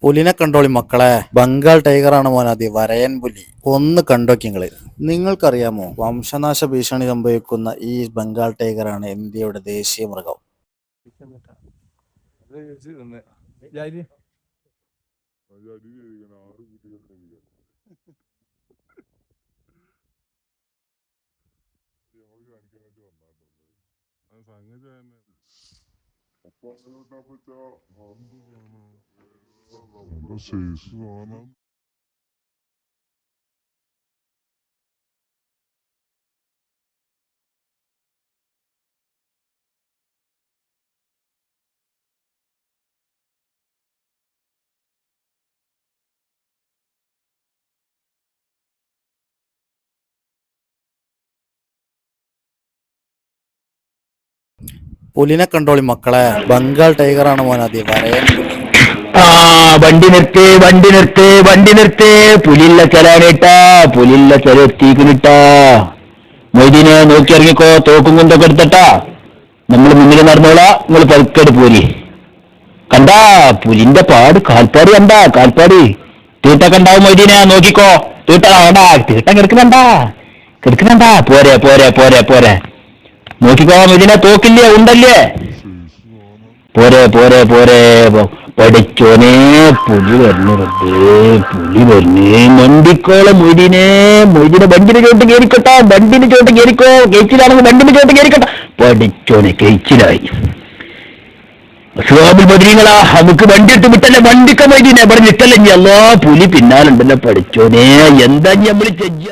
പുലിനെ കണ്ടോളി മക്കളെ, ബംഗാൾ ടൈഗറാണ് മോനാദി, വരയൻ പുലി. ഒന്ന് കണ്ടോക്കിങ്ങള്. നിങ്ങൾക്കറിയാമോ, വംശനാശ ഭീഷണി സംഭവിക്കുന്ന ഈ ബംഗാൾ ടൈഗറാണ് ഇന്ത്യയുടെ ദേശീയ മൃഗം. പുലിനെ കണ്ടോളി മക്കളെ, ബംഗാൾ ടൈഗറാണ് മോനാദി, വരയൻ പുലി. വണ്ടി നിർത്ത്, വണ്ടി നിർത്ത്, വണ്ടി നിർത്ത്. പുലില്ല ചെലാനേട്ടാ, പുലില്ല ചെലെത്തിക്കിട്ടാ. മൊയ്തീനെ നോക്കി ഇറങ്ങിക്കോ, തോക്കും കൊണ്ടൊക്കെ എടുത്തട്ടാ. നമ്മൾ മുന്നിൽ നടന്നോളാ, നിങ്ങൾ പതുക്കട് പോരി. കണ്ടാ പുലിന്റെ പാട്, കാൽപ്പാട് കണ്ടാ, കാൽപ്പാട്. തീട്ടൊക്കെ ഉണ്ടാവും മൊയ്തീനെ, നോക്കിക്കോ. തീട്ട ആടാ, തീട്ടം കിടക്കുന്നുണ്ടാ, കിടക്കുന്നുണ്ടാ. പോരെ പോരെ പോരെ പോരെ, നോക്കിക്കോ മൊയ്തീനെ, തോക്കില്ലേ, ഉണ്ടല്ലേ. പോരെ പോരെ പോരെ. പഠിച്ചോനെ, പുലി വരണേ, പുലി വരണേ. മണ്ടിക്കോളെ മൊയ്തീനെ, മൊയ്തീനെ വണ്ടിന് ചോട്ട് കയറിക്കോട്ടാ, വണ്ടിന് ചോട്ട് കയറിക്കോ. കേച്ചിലാണെങ്കിൽ വണ്ടിന് ചോട്ട് കയറിക്കോട്ടാ. പഠിച്ചോനെ, കേച്ചിലായി. സുഹാബിൽ ബദരീങ്ങളാ, നമുക്ക് വണ്ടി ഇട്ട് വിട്ടല്ലേ, വണ്ടിക്ക മൊയ്തീനെ പറഞ്ഞിട്ടല്ലേ. അല്ലാ പുലി പിന്നാലുണ്ടല്ലോ. പഠിച്ചോനെ, എന്താ നമ്മൾ ചെയ്യാ.